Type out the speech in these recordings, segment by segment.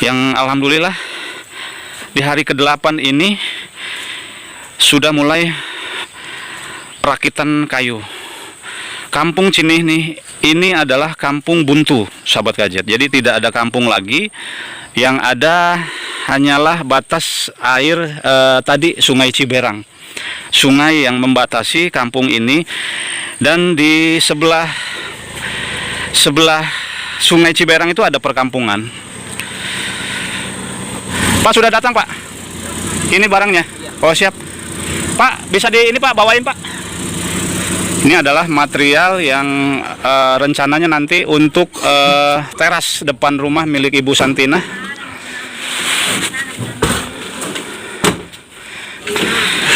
Yang alhamdulillah di hari ke-8 ini sudah mulai perakitan kayu. Kampung Cinih nih, ini adalah kampung buntu, sahabat Gadget. Jadi tidak ada kampung lagi, yang ada hanyalah batas air tadi Sungai Ciberang. Sungai yang membatasi kampung ini, dan di sebelah Sungai Ciberang itu ada perkampungan. Pak sudah datang, Pak. Ini barangnya. Oh siap. Pak bisa ini Pak bawain Pak. Ini adalah material yang rencananya nanti untuk teras depan rumah milik Ibu Santina.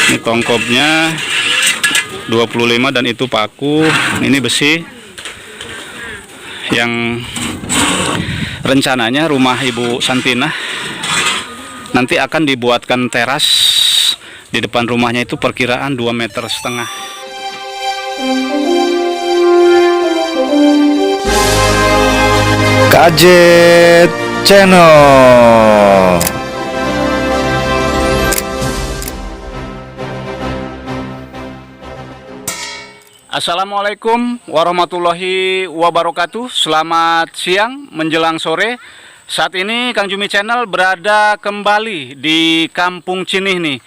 Ini tongkopnya 25 dan itu paku. Ini besi yang rencananya rumah Ibu Santina nanti akan dibuatkan teras di depan rumahnya, itu perkiraan 2,5 meter. Gadget Channel. Assalamualaikum warahmatullahi wabarakatuh. Selamat siang menjelang sore. Saat ini Kang Jumi Channel berada kembali di Kampung Cinih nih,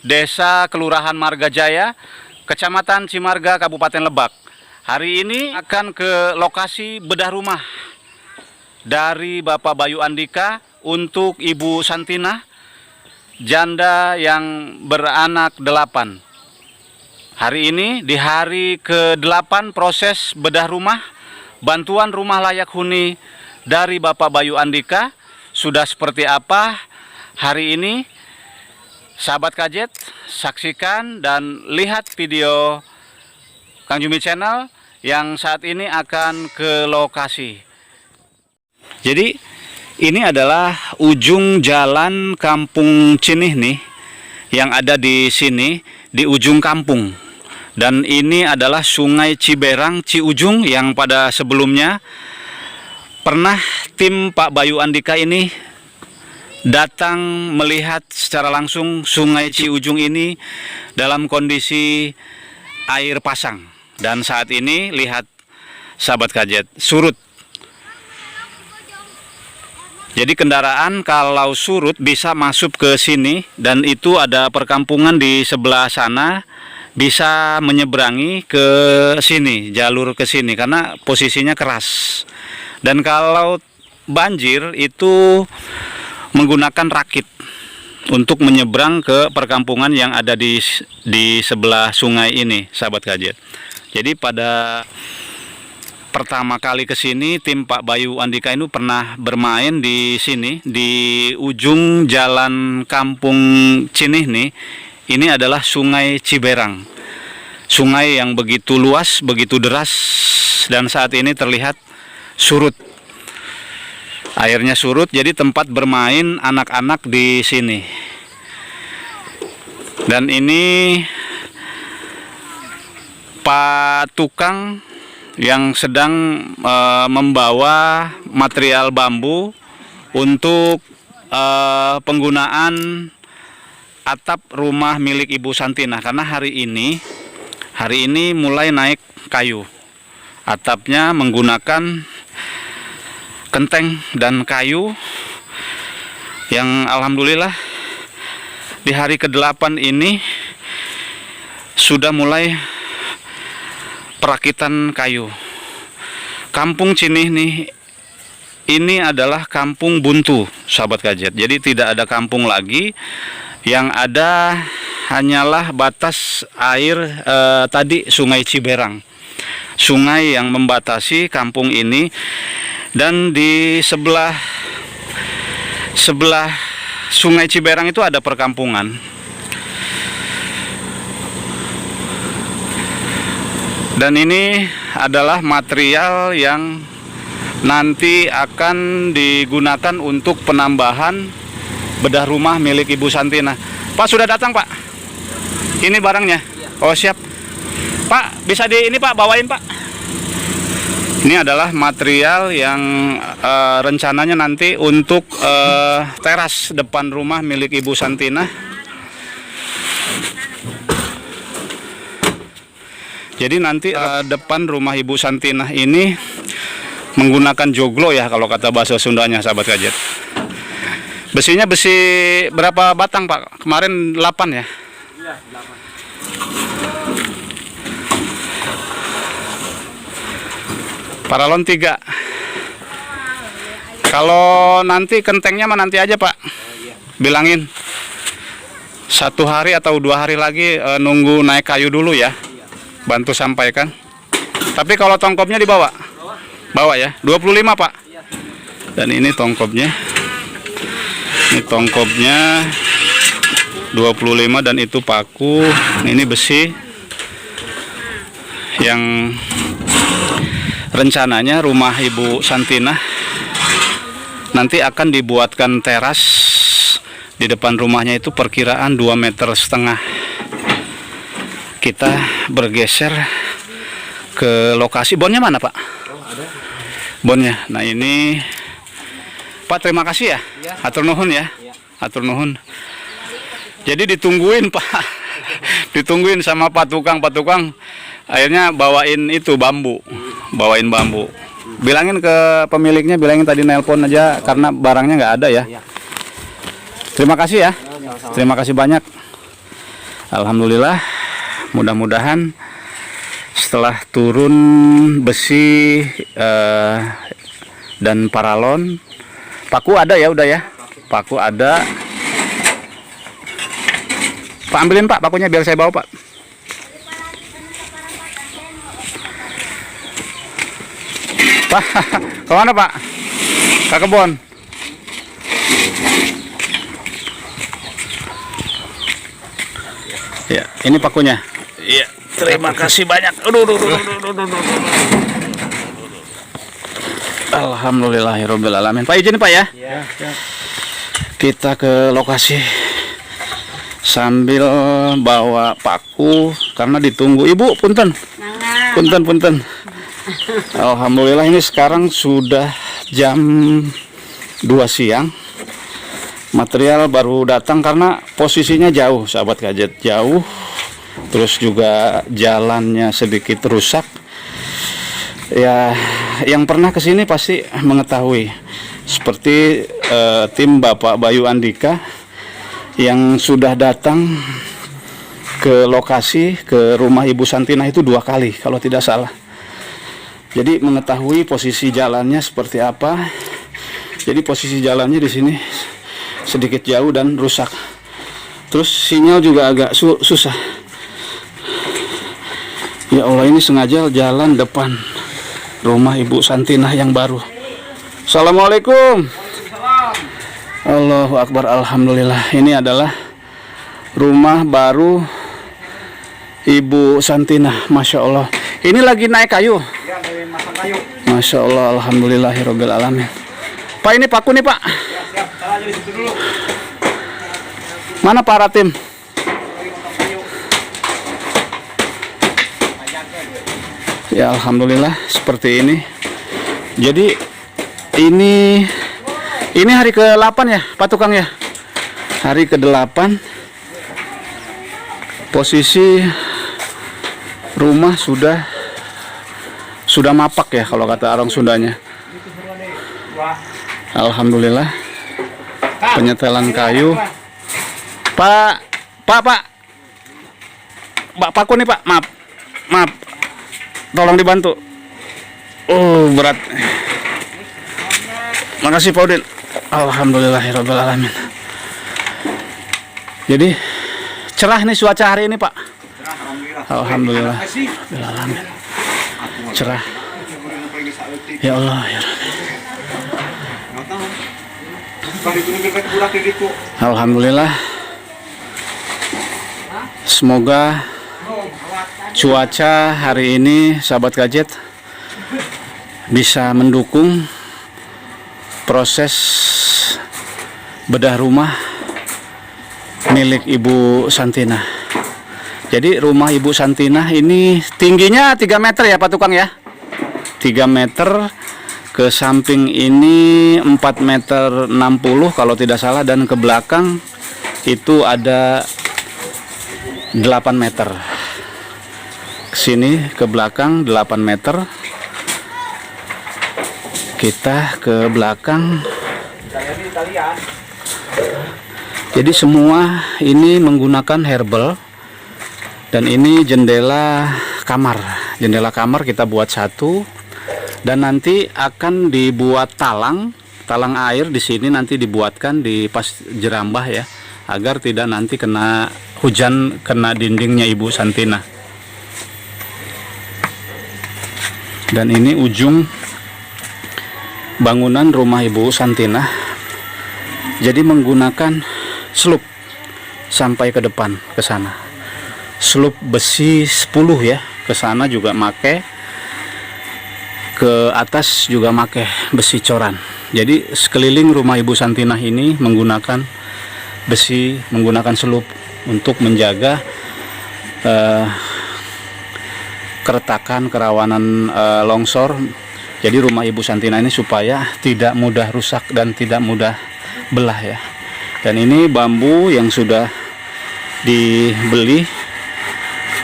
Desa Kelurahan Margajaya, Kecamatan Cimarga, Kabupaten Lebak. Hari ini akan ke lokasi bedah rumah dari Bapak Bayu Andika untuk Ibu Santina, janda yang beranak 8. Hari ini di hari ke-8 proses bedah rumah, bantuan rumah layak huni dari Bapak Bayu Andika sudah seperti apa hari ini? Sahabat Gadget, saksikan dan lihat video Kang Jumi Channel yang saat ini akan ke lokasi. Jadi ini adalah ujung jalan Kampung Cinih nih, yang ada di sini di ujung kampung. Dan ini adalah Sungai Ciberang Ciujung yang pada sebelumnya pernah tim Pak Bayu Andika ini datang melihat secara langsung Sungai Ciujung ini dalam kondisi air pasang. Dan saat ini lihat sahabat Gadget, surut. Jadi kendaraan kalau surut bisa masuk ke sini, dan itu ada perkampungan di sebelah sana, bisa menyeberangi ke sini, jalur ke sini karena posisinya keras. Dan kalau banjir itu menggunakan rakit untuk menyeberang ke perkampungan yang ada di sebelah sungai ini, sahabat Gadget. Jadi pada pertama kali ke sini tim Pak Bayu Andika ini pernah bermain di sini di ujung jalan Kampung Cinih nih. Ini adalah Sungai Ciberang, sungai yang begitu luas, begitu deras, dan saat ini terlihat surut. Airnya surut, jadi tempat bermain anak-anak di sini. Dan ini Pak tukang yang sedang membawa material bambu untuk penggunaan atap rumah milik Ibu Santina, karena hari ini mulai naik kayu. Atapnya menggunakan kenteng dan kayu yang alhamdulillah di hari ke-8 ini sudah mulai perakitan kayu. Kampung Cinih nih, ini adalah kampung buntu, sahabat Gadget. Jadi tidak ada kampung lagi, yang ada hanyalah batas air tadi Sungai Ciberang. Sungai yang membatasi kampung ini, dan di sebelah Sungai Ciberang itu ada perkampungan. Dan ini adalah material yang nanti akan digunakan untuk penambahan bedah rumah milik Ibu Santina. Pak sudah datang Pak. Ini barangnya. Oh siap. Pak bisa ini Pak bawain Pak. Ini adalah material yang rencananya nanti untuk teras depan rumah milik Ibu Santina. Jadi nanti depan rumah Ibu Santina ini menggunakan joglo ya kalau kata bahasa Sundanya, sahabat gadget. Besinya besi berapa batang Pak? Kemarin 8 ya? Iya, 8. Paralon 3. Kalau nanti kentengnya mah nanti aja Pak. Bilangin 1 hari atau 2 hari lagi nunggu naik kayu dulu ya. Bantu sampaikan. Tapi kalau tongkopnya dibawa? Bawa ya, 25 Pak. Dan ini tongkopnya. Ini tongkopnya 25 dan itu paku. Ini besi yang rencananya rumah Ibu Santina nanti akan dibuatkan teras di depan rumahnya, itu perkiraan 2,5 meter. Kita bergeser ke lokasi. Bonnya mana Pak? Bonnya. Nah ini Pak, terima kasih ya. Hatur nuhun ya. Hatur nuhun. Jadi ditungguin Pak. Ditungguin sama Pak tukang. Akhirnya bawain itu bambu. Bawain bambu. Bilangin ke pemiliknya, bilangin tadi nelpon aja karena barangnya nggak ada ya. Terima kasih ya. Terima kasih banyak. Alhamdulillah. Mudah-mudahan setelah turun besi dan paralon, paku ada ya, udah ya. Paku ada. Pak, ambilin Pak pakunya biar saya bawa Pak. Pak, kemana Pak? Ke kebun. Ya, ini pakunya. Iya, terima kasih banyak. Alhamdulillahirabbil alamin. Pak, izin Pak ya. Iya. Kita ke lokasi sambil bawa paku karena ditunggu Ibu. Punten. Alhamdulillah ini sekarang sudah jam 2 siang. Material baru datang karena posisinya jauh, sahabat gadget, jauh. Terus juga jalannya sedikit rusak. Ya, yang pernah kesini pasti mengetahui. Seperti tim Bapak Bayu Andika yang sudah datang ke lokasi, ke rumah Ibu Santina itu 2 kali kalau tidak salah. Jadi mengetahui posisi jalannya seperti apa. Jadi posisi jalannya di sini sedikit jauh dan rusak. Terus sinyal juga agak susah. Ya Allah, ini sengaja jalan depan rumah Ibu Santina yang baru. Assalamualaikum. Allahu Akbar, alhamdulillah. Ini adalah rumah baru Ibu Santina, Masya Allah. Ini lagi naik kayu. Masya Allah, alhamdulillahirabbil alamin. Pak, ini paku nih Pak. Mana para tim? Ya alhamdulillah seperti ini. Jadi ini hari ke-8 ya Pak tukang ya. Hari ke-8. Posisi rumah sudah mapak ya kalau kata orang Sundanya. Alhamdulillah. Penyetelan kayu. Pak, paku nih Pak, maaf, tolong dibantu. Oh berat. Makasih Pak Udin. Alhamdulillahirabbil alamin. Jadi cerah nih cuaca hari ini Pak. Alhamdulillah. Alamin. Cerah. Ya Allah ya Rabbi. Alhamdulillah. Semoga cuaca hari ini sahabat gadget bisa mendukung proses bedah rumah milik Ibu Santina. Jadi rumah Ibu Santina ini tingginya 3 meter ya Pak tukang ya. 3 meter, ke samping ini 4 meter 60 kalau tidak salah, dan ke belakang itu ada 8 meter. Sini ke belakang 8 meter. Kita ke belakang. Jadi semua ini menggunakan herbal. Dan ini jendela kamar. Jendela kamar kita buat satu, dan nanti akan dibuat talang air di sini, nanti dibuatkan di pas jerambah ya, agar tidak nanti kena hujan, kena dindingnya Ibu Santina. Dan ini ujung bangunan rumah Ibu Santina. Jadi menggunakan slup sampai ke depan ke sana. Slup besi 10 ya, ke sana juga make, ke atas juga make besi coran. Jadi sekeliling rumah Ibu Santina ini menggunakan besi, menggunakan slup untuk menjaga keretakan, kerawanan longsor. Jadi rumah Ibu Santina ini supaya tidak mudah rusak dan tidak mudah belah ya. Dan ini bambu yang sudah dibeli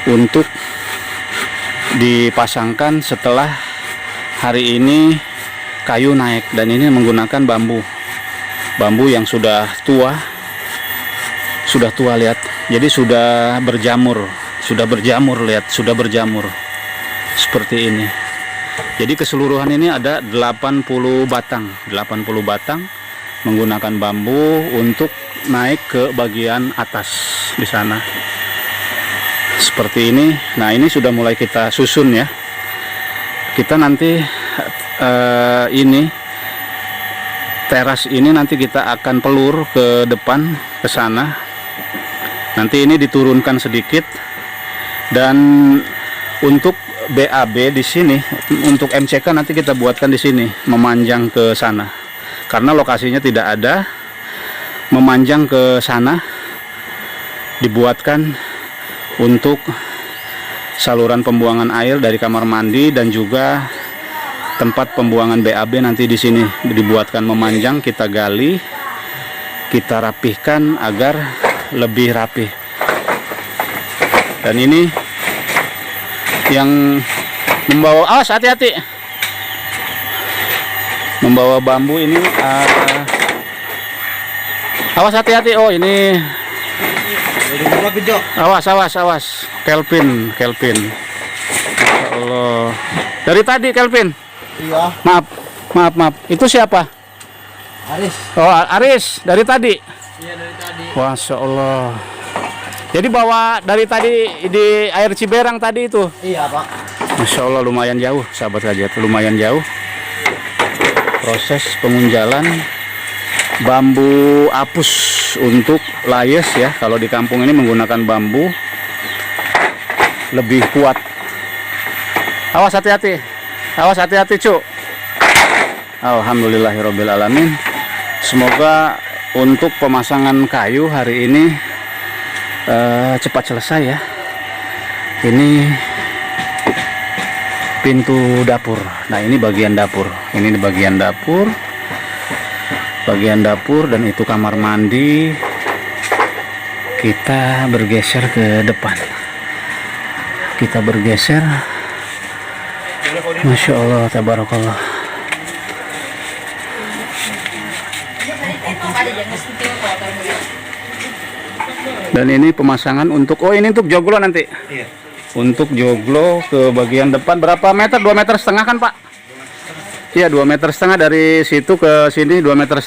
untuk dipasangkan setelah hari ini kayu naik, dan ini menggunakan bambu yang sudah tua lihat. Jadi sudah berjamur lihat, sudah berjamur seperti ini. Jadi keseluruhan ini ada 80 batang menggunakan bambu untuk naik ke bagian atas di sana. Seperti ini. Nah, ini sudah mulai kita susun ya. Kita nanti ini teras ini nanti kita akan pelur ke depan ke sana. Nanti ini diturunkan sedikit, dan untuk BAB di sini, untuk MCK nanti kita buatkan di sini, memanjang ke sana. Karena lokasinya tidak ada, memanjang ke sana dibuatkan untuk saluran pembuangan air dari kamar mandi, dan juga tempat pembuangan BAB nanti di sini dibuatkan memanjang. Kita gali, kita rapihkan agar lebih rapih. Dan ini yang membawa, awas hati-hati, membawa bambu ini, awas hati-hati. Oh ini awas Kelvin. Ya Allah, dari tadi Kelvin. Iya. Maaf, itu siapa? Aris. Oh, Aris dari tadi. Iya, dari tadi. Masya Allah. Jadi bawa dari tadi di air Ciberang tadi itu. Iya, Pak. Masya Allah, lumayan jauh sahabat Hajat, lumayan jauh. Proses pengunjalan bambu apus untuk layes ya. Kalau di kampung ini menggunakan bambu lebih kuat. Awas hati-hati, Cuk. Alhamdulillahirabbil alamin. Semoga untuk pemasangan kayu hari ini cepat selesai ya. Ini pintu dapur. Nah, ini bagian dapur. Ini bagian dapur. Dan itu kamar mandi. Kita bergeser ke depan. Masya Allah, tabarakallah. Dan ini pemasangan untuk, oh ini untuk joglo nanti. Iya. Untuk joglo ke bagian depan berapa meter? 2,5 meter kan, Pak? Iya, 2,5 meter dari situ ke sini, 2,5 meter.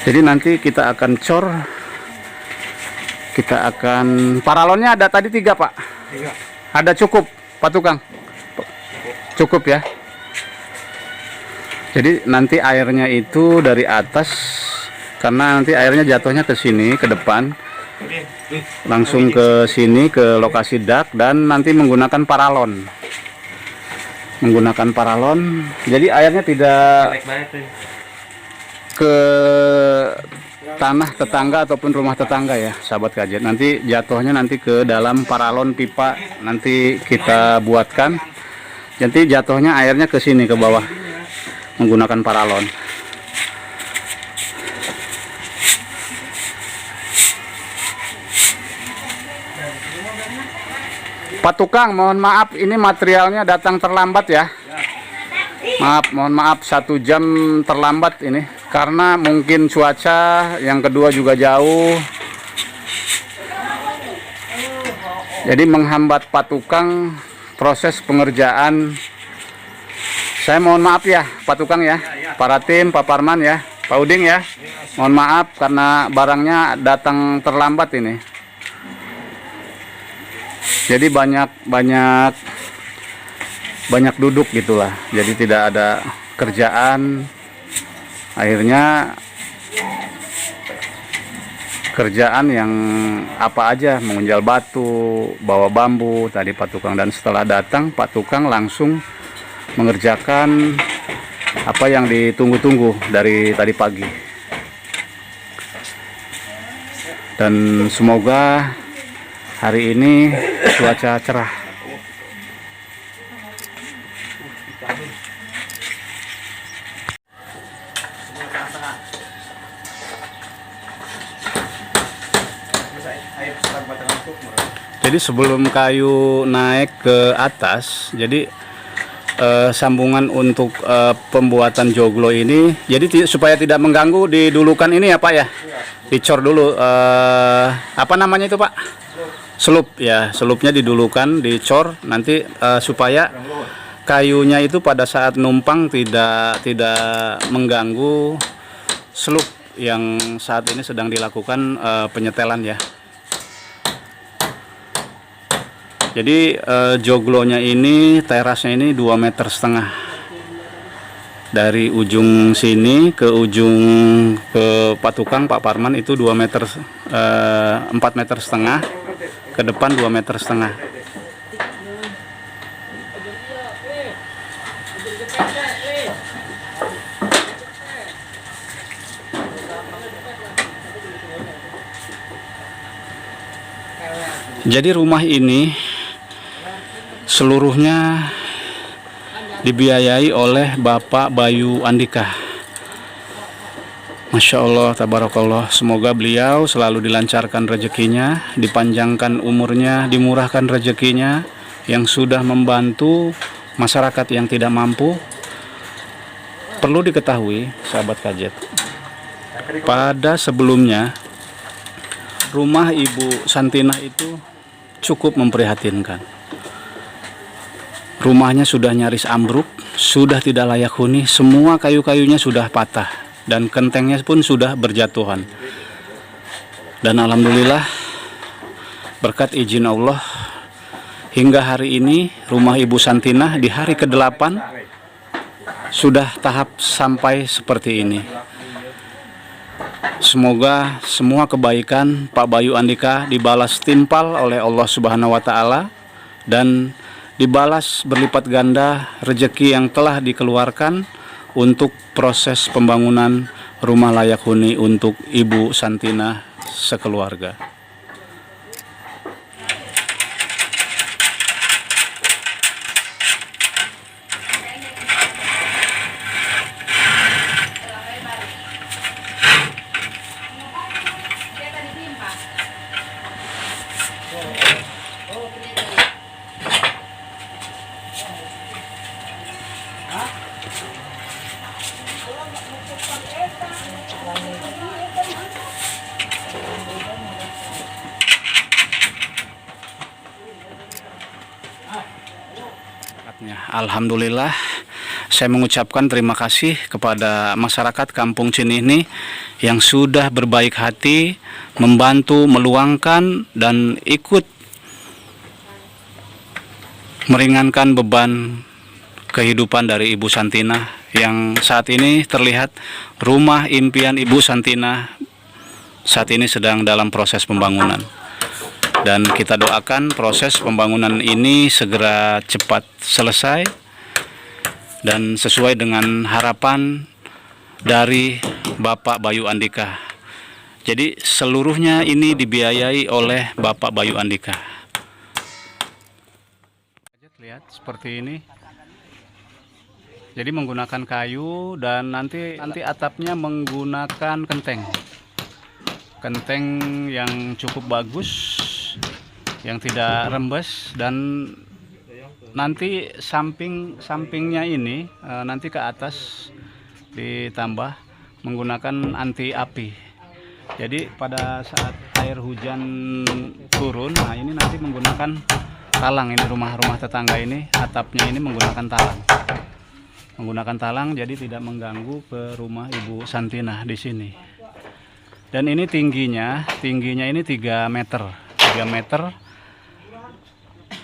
Jadi nanti kita akan cor, kita akan, paralonnya ada tadi 3 Pak. 3. Ada cukup Pak Tukang? Cukup ya. Jadi nanti airnya itu dari atas, karena nanti airnya jatuhnya ke sini, ke depan, langsung ke sini, ke lokasi dak, dan nanti menggunakan paralon. Jadi airnya tidak ke tanah tetangga ataupun rumah tetangga ya, sahabat gadget. Nanti jatuhnya nanti ke dalam paralon pipa, nanti kita buatkan. Nanti jatuhnya airnya ke sini ke bawah menggunakan paralon. Pak Tukang, mohon maaf ini materialnya datang terlambat ya. Maaf, mohon maaf 1 jam terlambat ini karena mungkin cuaca, yang kedua juga jauh. Jadi menghambat Pak Tukang proses pengerjaan. Saya mohon maaf ya Pak Tukang ya, para tim, Pak Parman ya, Pak Uding ya. Mohon maaf karena barangnya datang terlambat ini. Jadi banyak duduk gitulah. Jadi tidak ada kerjaan. Akhirnya kerjaan yang apa aja, mengunjal batu, bawa bambu tadi Pak Tukang, dan setelah datang Pak Tukang langsung mengerjakan apa yang ditunggu-tunggu dari tadi pagi. Dan semoga hari ini cuaca cerah. Jadi sebelum kayu naik ke atas, jadi sambungan untuk pembuatan joglo ini, jadi supaya tidak mengganggu, didulukan ini ya Pak ya, dicor dulu, apa namanya itu Pak? Selup ya, selupnya didulukan, dicor nanti supaya kayunya itu pada saat numpang tidak mengganggu selup yang saat ini sedang dilakukan penyetelan ya. Jadi joglonya ini, terasnya ini 2,5 meter. Dari ujung sini ke ujung ke Pak Tukang, Pak Parman itu 2 meter, 4,5 meter. Ke depan 2,5 meter. Jadi rumah ini seluruhnya dibiayai oleh Bapak Bayu Andika. Masya Allah, tabarakallah. Semoga beliau selalu dilancarkan rezekinya, dipanjangkan umurnya, dimurahkan rezekinya, yang sudah membantu masyarakat yang tidak mampu. Perlu diketahui, sahabat kajet, pada sebelumnya rumah Ibu Santinah itu cukup memprihatinkan. Rumahnya sudah nyaris ambruk, sudah tidak layak huni, semua kayu-kayunya sudah patah dan kentengnya pun sudah berjatuhan. Dan alhamdulillah berkat izin Allah hingga hari ini rumah Ibu Santinah di hari ke-8 sudah tahap sampai seperti ini. Semoga semua kebaikan Pak Bayu Andika dibalas timpal oleh Allah Subhanahu wa taala dan dibalas berlipat ganda rezeki yang telah dikeluarkan untuk proses pembangunan rumah layak huni untuk Ibu Santinah sekeluarga. Alhamdulillah, saya mengucapkan terima kasih kepada masyarakat Kampung Cinih ini yang sudah berbaik hati, membantu, meluangkan, dan ikut meringankan beban kehidupan dari Ibu Santinah yang saat ini terlihat rumah impian Ibu Santinah saat ini sedang dalam proses pembangunan. Dan kita doakan proses pembangunan ini segera cepat selesai dan sesuai dengan harapan dari Bapak Bayu Andika. Jadi seluruhnya ini dibiayai oleh Bapak Bayu Andika. Lihat seperti ini. Jadi menggunakan kayu dan nanti atapnya menggunakan kenteng. Kenteng yang cukup bagus, yang tidak rembes, dan nanti sampingnya ini nanti ke atas ditambah menggunakan anti api. Jadi pada saat air hujan turun, nah ini nanti menggunakan talang. Ini rumah-rumah tetangga ini atapnya ini menggunakan talang, jadi tidak mengganggu ke rumah Ibu Santina di sini. Dan ini tingginya ini 3 meter,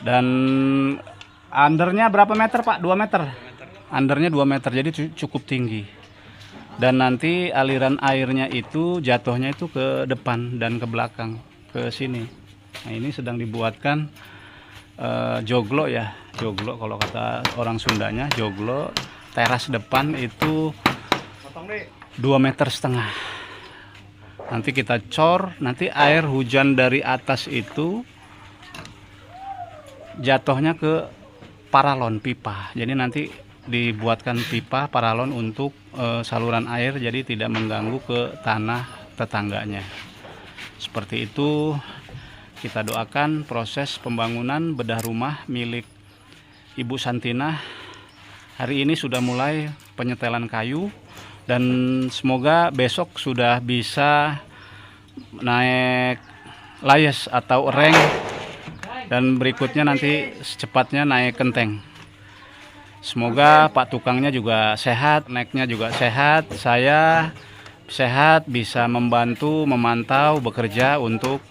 dan undernya berapa meter Pak? 2 meter. Undernya 2 meter, jadi cukup tinggi. Dan nanti aliran airnya itu jatuhnya itu ke depan dan ke belakang, ke sini. Nah ini sedang dibuatkan joglo ya, joglo kalau kata orang Sundanya, joglo. Teras depan itu 2,5 meter. Nanti kita cor, nanti air hujan dari atas itu jatuhnya ke paralon pipa. Jadi nanti dibuatkan pipa paralon untuk saluran air, jadi tidak mengganggu ke tanah tetangganya. Seperti itu, kita doakan proses pembangunan bedah rumah milik Ibu Santina. Hari ini sudah mulai penyetelan kayu dan semoga besok sudah bisa naik layes atau reng, dan berikutnya nanti secepatnya naik kenteng. Semoga Pak tukangnya juga sehat, naiknya juga sehat, saya sehat, bisa membantu, memantau, bekerja untuk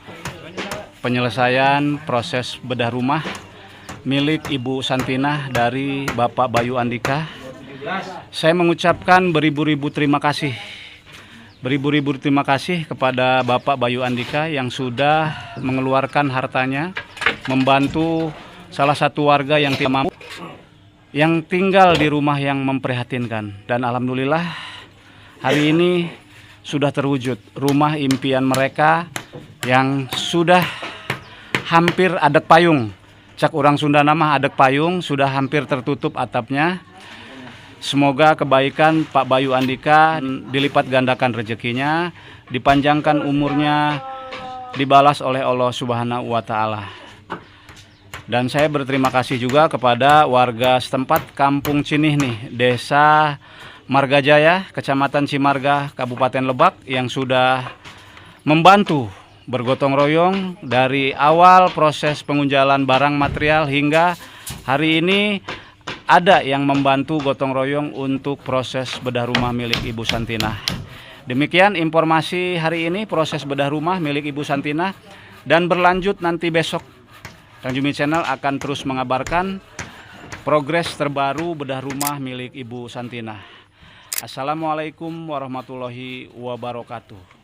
penyelesaian proses bedah rumah milik Ibu Santina dari Bapak Bayu Andika. Saya mengucapkan beribu-ribu terima kasih. Beribu-ribu terima kasih kepada Bapak Bayu Andika yang sudah mengeluarkan hartanya membantu salah satu warga yang tidak mampu, yang tinggal di rumah yang memprihatinkan. Dan alhamdulillah hari ini sudah terwujud rumah impian mereka yang sudah hampir adek payung. Cak orang Sunda nama adek payung, sudah hampir tertutup atapnya. Semoga kebaikan Pak Bayu Andika dilipat gandakan rezekinya, dipanjangkan umurnya, dibalas oleh Allah Subhanahu wa Ta'ala. Dan saya berterima kasih juga kepada warga setempat Kampung Cinih nih, Desa Margajaya, Kecamatan Cimarga, Kabupaten Lebak, yang sudah membantu bergotong royong dari awal proses pengunjalan barang material hingga hari ini ada yang membantu gotong royong untuk proses bedah rumah milik Ibu Santina. Demikian informasi hari ini proses bedah rumah milik Ibu Santina, dan berlanjut nanti besok Kang Jumi Channel akan terus mengabarkan progres terbaru bedah rumah milik Ibu Santina. Assalamualaikum warahmatullahi wabarakatuh.